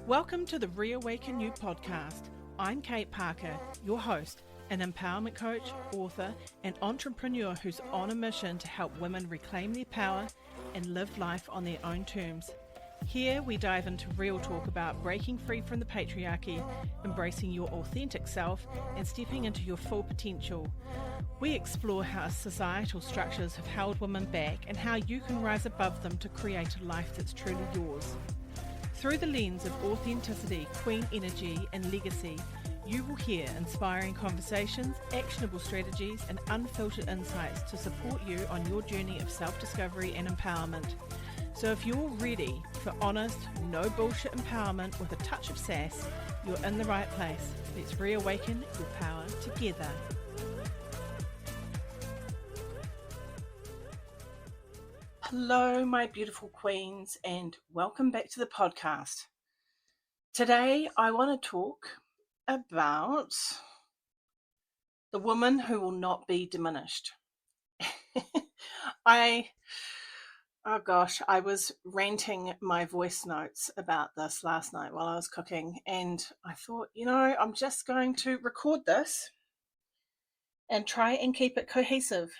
Welcome to the Reawaken You podcast. I'm Kate Parker, your host, an empowerment coach, author, and entrepreneur who's on a mission to help women reclaim their power and live life on their own terms. Here we dive into real talk about breaking free from the patriarchy, embracing your authentic self, and stepping into your full potential. We explore how societal structures have held women back and how you can rise above them to create a life that's truly yours. Through the lens of authenticity, queen energy, and legacy, you will hear inspiring conversations, actionable strategies, and unfiltered insights to support you on your journey of self-discovery and empowerment. So if you're ready for honest, no bullshit empowerment with a touch of sass, you're in the right place. Let's reawaken your power together. Hello, my beautiful queens, and welcome back to the podcast. Today, I want to talk about the woman who will not be diminished. I was ranting my voice notes about this last night while I was cooking, and I thought, I'm just going to record this and try and keep it cohesive.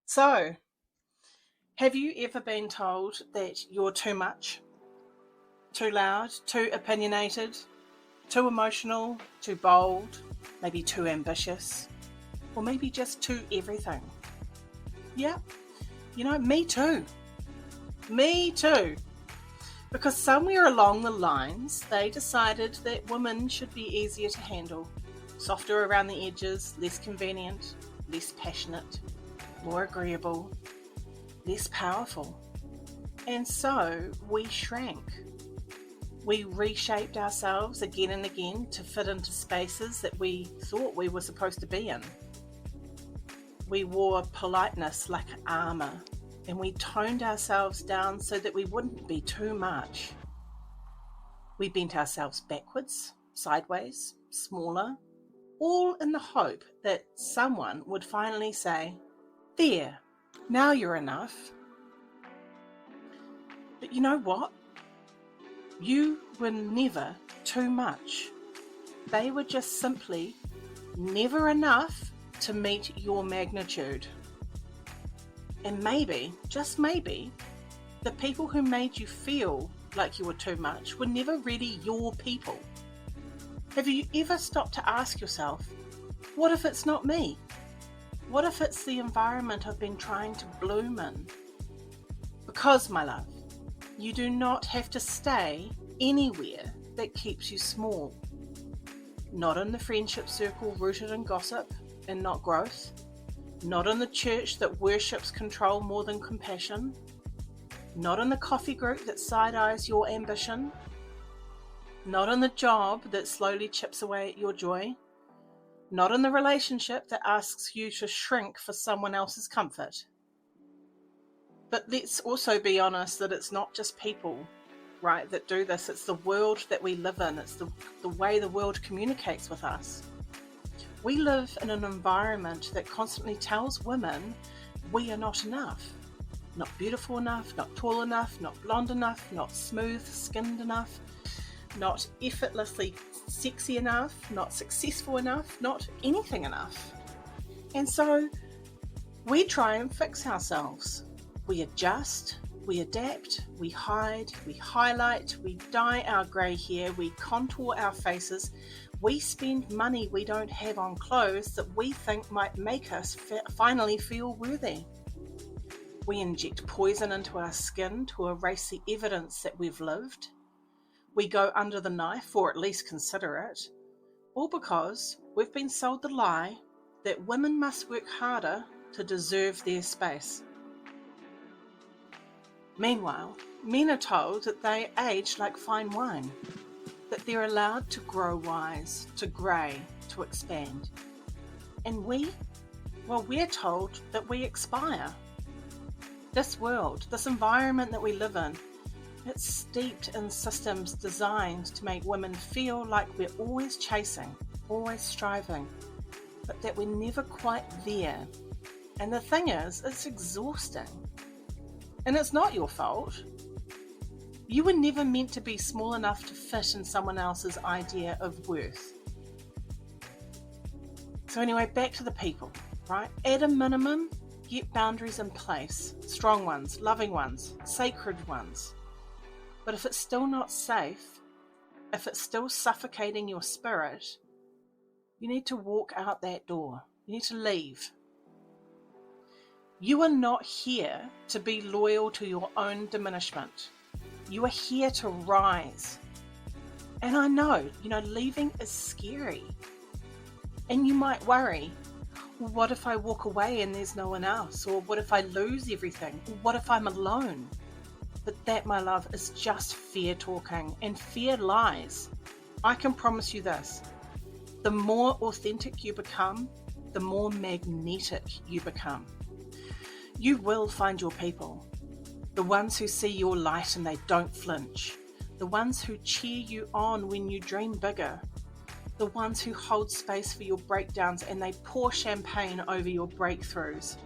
So, have you ever been told that you're too much, too loud, too opinionated, too emotional, too bold, maybe too ambitious, or maybe just too everything? Yeah, me too. Me too. Because somewhere along the lines, they decided that women should be easier to handle, softer around the edges, less convenient, less passionate, more agreeable, less powerful. And so we shrank. We reshaped ourselves again and again to fit into spaces that we thought we were supposed to be in. We wore politeness like armor, and we toned ourselves down so that we wouldn't be too much. We bent ourselves backwards, sideways, smaller, all in the hope that someone would finally say, "There, now you're enough." But you know what? You were never too much. They were just simply never enough to meet your magnitude. And maybe, just maybe, the people who made you feel like you were too much were never really your people. Have you ever stopped to ask yourself, what if it's not me? What if it's the environment I've been trying to bloom in? Because, my love, you do not have to stay anywhere that keeps you small. Not in the friendship circle rooted in gossip and not growth. Not in the church that worships control more than compassion. Not in the coffee group that side-eyes your ambition. Not in the job that slowly chips away at your joy. Not in the relationship that asks you to shrink for someone else's comfort. But let's also be honest that it's not just people, right, that do this. It's the world that we live in. It's the way the world communicates with us. We live in an environment that constantly tells women we are not enough. Not beautiful enough, not tall enough, not blonde enough, not smooth skinned enough, not effortlessly sexy enough, not successful enough, not anything enough. And so we try and fix ourselves. We adjust, we adapt, we hide, we highlight, we dye our grey hair, we contour our faces, we spend money we don't have on clothes that we think might make us finally feel worthy. We inject poison into our skin to erase the evidence that we've lived. We go under the knife, or at least consider it, all because we've been sold the lie that women must work harder to deserve their space. Meanwhile, men are told that they age like fine wine, that they're allowed to grow wise, to grey, to expand. And we're told that we expire. This world, this environment that we live in, it's steeped in systems designed to make women feel like we're always chasing, always striving, but that we're never quite there. And the thing is, it's exhausting. And it's not your fault. You were never meant to be small enough to fit in someone else's idea of worth. So anyway, back to the people, right? At a minimum, get boundaries in place. Strong ones, loving ones, sacred ones. But if it's still not safe, if it's still suffocating your spirit, you need to walk out that door. You need to leave. You are not here to be loyal to your own diminishment. You are here to rise. And I know, leaving is scary. And you might worry, well, what if I walk away and there's no one else? Or what if I lose everything? Or what if I'm alone? But that, my love, is just fear talking, and fear lies. I can promise you this. The more authentic you become, the more magnetic you become. You will find your people. The ones who see your light and they don't flinch. The ones who cheer you on when you dream bigger. The ones who hold space for your breakdowns and they pour champagne over your breakthroughs.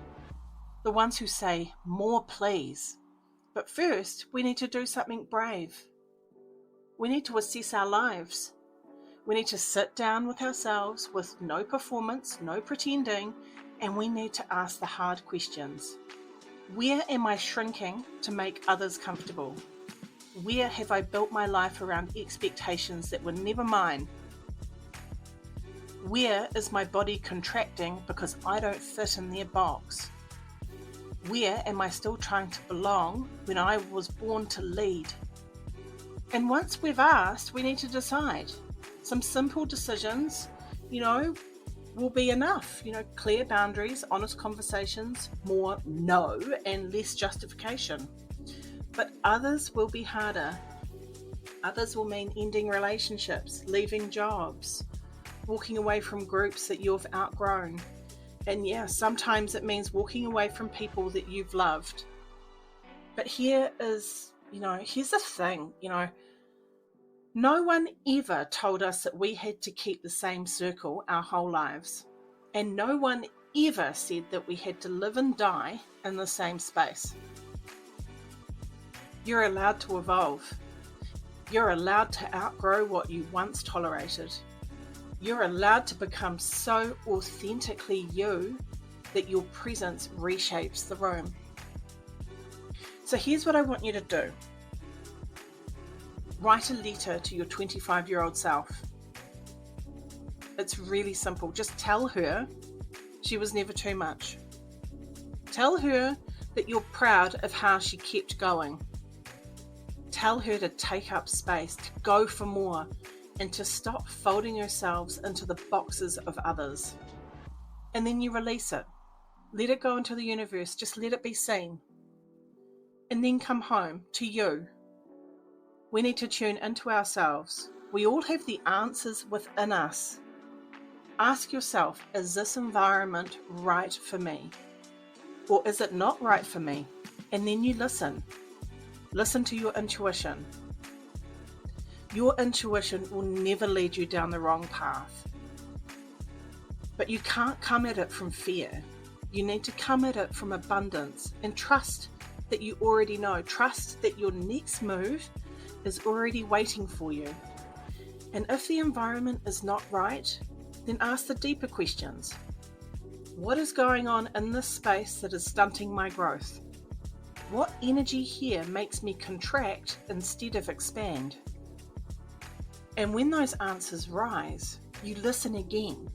The ones who say, more please. But first, we need to do something brave. We need to assess our lives. We need to sit down with ourselves with no performance, no pretending, and we need to ask the hard questions. Where am I shrinking to make others comfortable? Where have I built my life around expectations that were never mine? Where is my body contracting because I don't fit in their box? Where am I still trying to belong when I was born to lead? And once we've asked, we need to decide. Some simple decisions, will be enough. Clear boundaries, honest conversations, more no and less justification. But others will be harder. Others will mean ending relationships, leaving jobs, walking away from groups that you've outgrown. And yeah, sometimes it means walking away from people that you've loved. But here's the thing, no one ever told us that we had to keep the same circle our whole lives. And no one ever said that we had to live and die in the same space. You're allowed to evolve. You're allowed to outgrow what you once tolerated. You're allowed to become so authentically you that your presence reshapes the room. So here's what I want you to do. Write a letter to your 25-year-old self. It's really simple. Just tell her she was never too much. Tell her that you're proud of how she kept going. Tell her to take up space, to go for more, and to stop folding yourselves into the boxes of others. And then you release it. Let it go into the universe. Just let it be seen. And then come home to you. We need to tune into ourselves. We all have the answers within us. Ask yourself, is this environment right for me? Or is it not right for me? And then you listen. Listen to your intuition. Your intuition will never lead you down the wrong path. But you can't come at it from fear. You need to come at it from abundance and trust that you already know. Trust that your next move is already waiting for you. And if the environment is not right, then ask the deeper questions. What is going on in this space that is stunting my growth? What energy here makes me contract instead of expand? And when those answers rise, you listen again.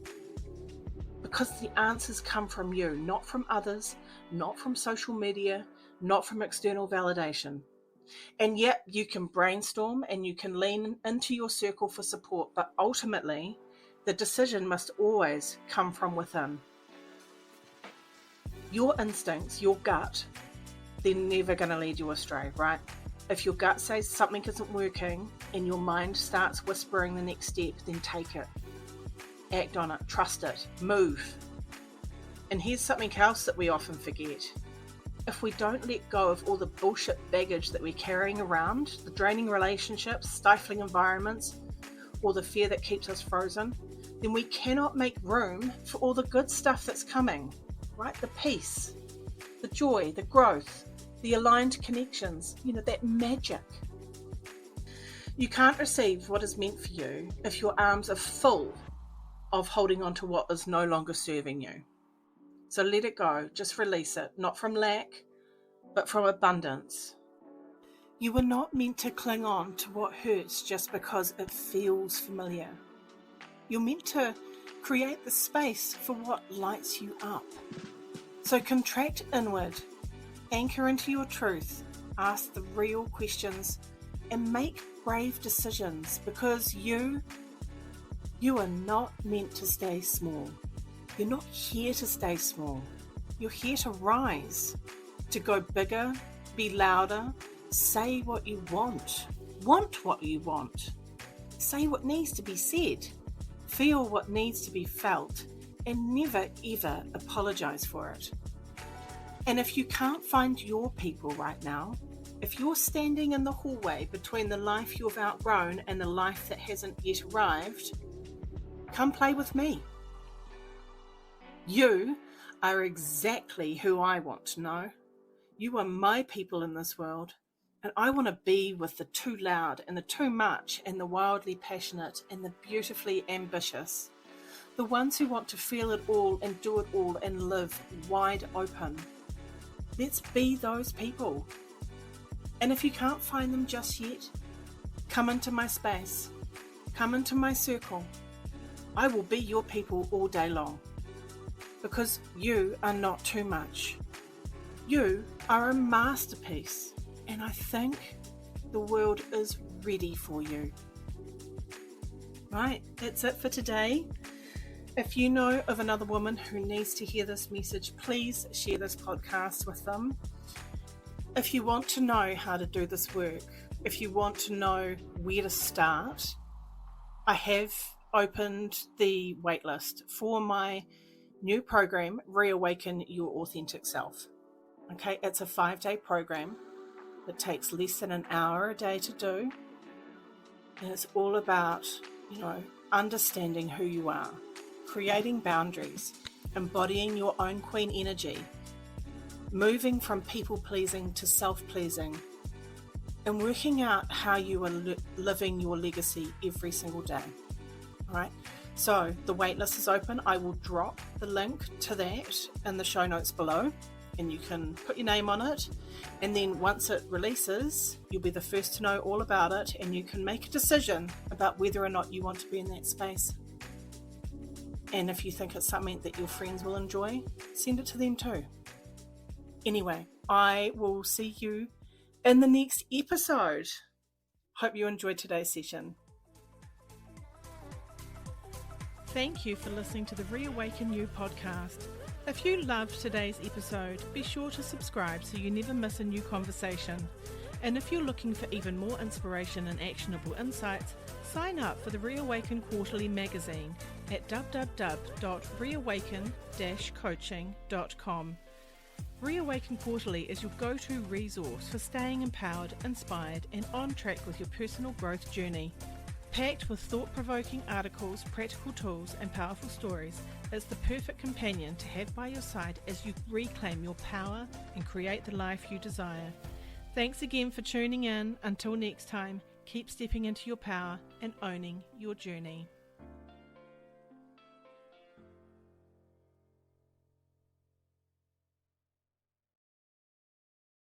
Because the answers come from you, not from others, not from social media, not from external validation. And yet you can brainstorm and you can lean into your circle for support, but ultimately the decision must always come from within. Your instincts, your gut, they're never going to lead you astray, right? If your gut says something isn't working and your mind starts whispering the next step, then take it. Act on it, trust it, move. And here's something else that we often forget. If we don't let go of all the bullshit baggage that we're carrying around, the draining relationships, stifling environments, or the fear that keeps us frozen, then we cannot make room for all the good stuff that's coming, right? The peace, the joy, the growth, the aligned connections, that magic. You can't receive what is meant for you if your arms are full of holding on to what is no longer serving you. So let it go, just release it, not from lack, but from abundance. You were not meant to cling on to what hurts just because it feels familiar. You're meant to create the space for what lights you up. So contract inward, anchor into your truth, ask the real questions, and make brave decisions, because you are not meant to stay small. You're not here to stay small. You're here to rise, to go bigger, be louder, say what you want what you want, say what needs to be said, feel what needs to be felt, and never ever apologize for it. And if you can't find your people right now, if you're standing in the hallway between the life you've outgrown and the life that hasn't yet arrived, come play with me. You are exactly who I want to know. You are my people in this world, and I want to be with the too loud and the too much and the wildly passionate and the beautifully ambitious, the ones who want to feel it all and do it all and live wide open. Let's be those people. And if you can't find them just yet, come into my space, come into my circle. I will be your people all day long, because you are not too much. You are a masterpiece, and I think the world is ready for you. Right, that's it for today. If you know of another woman who needs to hear this message, please share this podcast with them. If you want to know how to do this work, if you want to know where to start, I have opened the waitlist for my new program, Reawaken Your Authentic Self. Okay, it's a 5-day program that takes less than an hour a day to do. And it's all about, understanding who you are, creating boundaries, embodying your own queen energy, moving from people-pleasing to self-pleasing, and working out how you are living your legacy every single day. All right. So the waitlist is open. I will drop the link to that in the show notes below, and you can put your name on it. And then once it releases, you'll be the first to know all about it, and you can make a decision about whether or not you want to be in that space. And if you think it's something that your friends will enjoy, send it to them too. Anyway, I will see you in the next episode. Hope you enjoyed today's session. Thank you for listening to the Reawaken You podcast. If you loved today's episode, be sure to subscribe so you never miss a new conversation. And if you're looking for even more inspiration and actionable insights, sign up for the Reawaken Quarterly magazine at www.reawaken-coaching.com. Reawaken Quarterly is your go-to resource for staying empowered, inspired, and on track with your personal growth journey. Packed with thought-provoking articles, practical tools, and powerful stories, it's the perfect companion to have by your side as you reclaim your power and create the life you desire. Thanks again for tuning in. Until next time, keep stepping into your power and owning your journey.